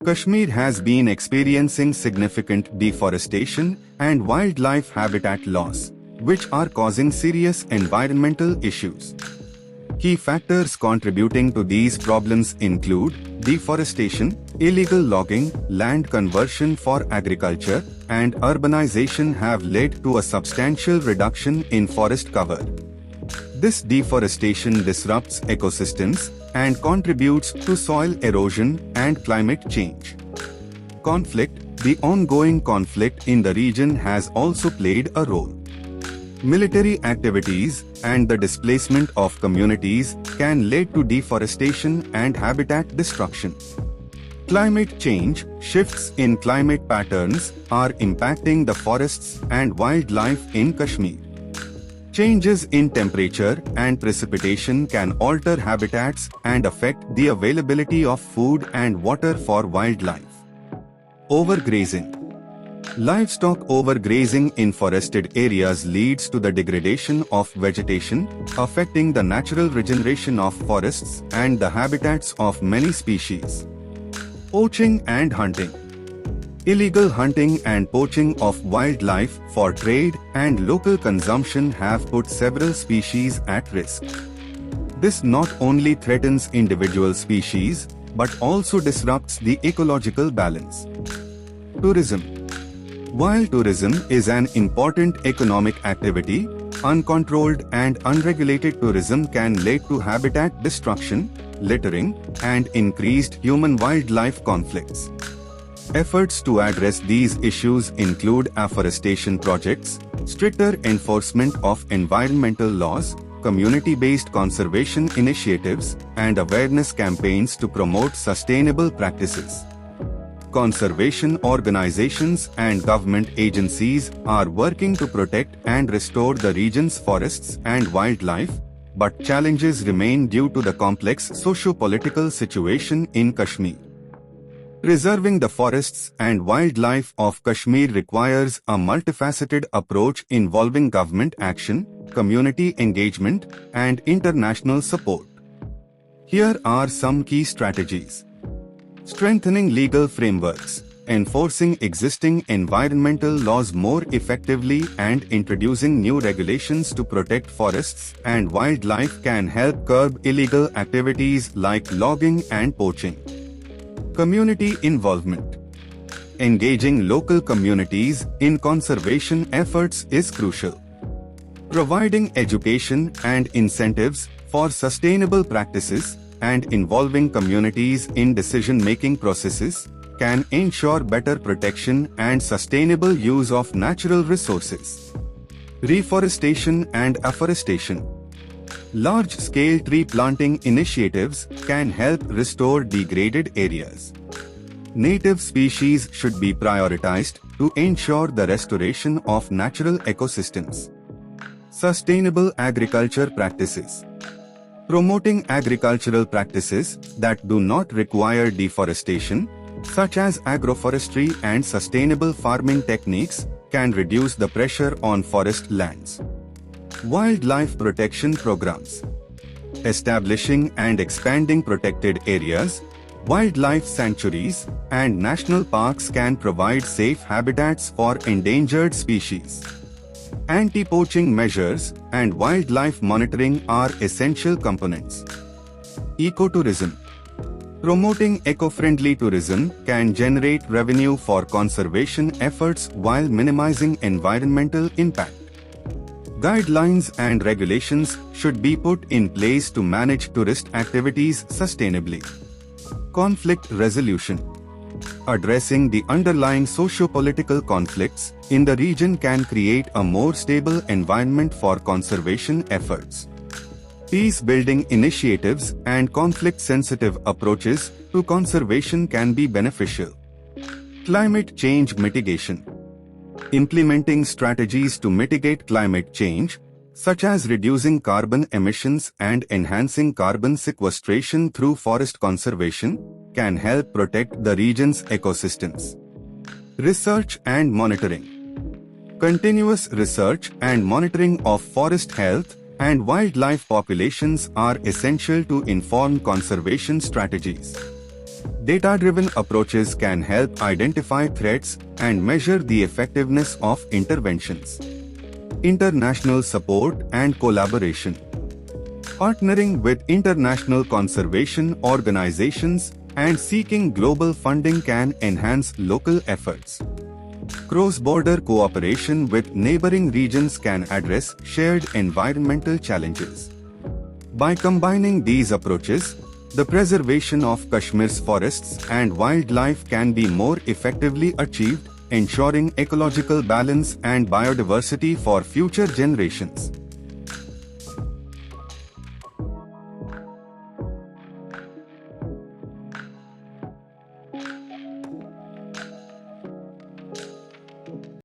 Kashmir has been experiencing significant deforestation and wildlife habitat loss, which are causing serious environmental issues. Key factors contributing to these problems include deforestation, illegal logging, land conversion for agriculture, and urbanization have led to a substantial reduction in forest cover. This deforestation disrupts ecosystems and contributes to soil erosion and climate change. Conflict. The ongoing conflict in the region has also played a role. Military activities and the displacement of communities can lead to deforestation and habitat destruction. Climate change. Shifts in climate patterns are impacting the forests and wildlife in Kashmir. Changes in temperature and precipitation can alter habitats and affect the availability of food and water for wildlife. Overgrazing. Livestock overgrazing in forested areas leads to the degradation of vegetation, affecting the natural regeneration of forests and the habitats of many species. Poaching and hunting. Illegal hunting and poaching of wildlife for trade and local consumption have put several species at risk. This not only threatens individual species, but also disrupts the ecological balance. Tourism. While tourism is an important economic activity, uncontrolled and unregulated tourism can lead to habitat destruction, littering, and increased human-wildlife conflicts. Efforts to address these issues include afforestation projects, stricter enforcement of environmental laws, community-based conservation initiatives, and awareness campaigns to promote sustainable practices. Conservation organizations and government agencies are working to protect and restore the region's forests and wildlife, but challenges remain due to the complex socio-political situation in Kashmir. Preserving the forests and wildlife of Kashmir requires a multifaceted approach involving government action, community engagement, and international support. Here are some key strategies. Strengthening legal frameworks, enforcing existing environmental laws more effectively and introducing new regulations to protect forests and wildlife can help curb illegal activities like logging and poaching. Community involvement. Engaging local communities in conservation efforts is crucial. Providing education and incentives for sustainable practices and involving communities in decision-making processes can ensure better protection and sustainable use of natural resources. Reforestation and afforestation. Large-scale tree planting initiatives can help restore degraded areas. Native species should be prioritized to ensure the restoration of natural ecosystems. Sustainable agriculture practices. Promoting agricultural practices that do not require deforestation, such as agroforestry and sustainable farming techniques, can reduce the pressure on forest lands. Wildlife protection programs. Establishing and expanding protected areas, wildlife sanctuaries, and national parks can provide safe habitats for endangered species. Anti-poaching measures and wildlife monitoring are essential components. Ecotourism. Promoting eco-friendly tourism can generate revenue for conservation efforts while minimizing environmental impact. Guidelines and regulations should be put in place to manage tourist activities sustainably. Conflict resolution. Addressing the underlying socio-political conflicts in the region can create a more stable environment for conservation efforts. Peace-building initiatives and conflict-sensitive approaches to conservation can be beneficial. Climate change mitigation. Implementing strategies to mitigate climate change, such as reducing carbon emissions and enhancing carbon sequestration through forest conservation, can help protect the region's ecosystems. Research and monitoring. Continuous research and monitoring of forest health and wildlife populations are essential to inform conservation strategies. Data-driven approaches can help identify threats and measure the effectiveness of interventions. International support and collaboration. Partnering with international conservation organizations and seeking global funding can enhance local efforts. Cross-border cooperation with neighboring regions can address shared environmental challenges. By combining these approaches, the preservation of Kashmir's forests and wildlife can be more effectively achieved, ensuring ecological balance and biodiversity for future generations.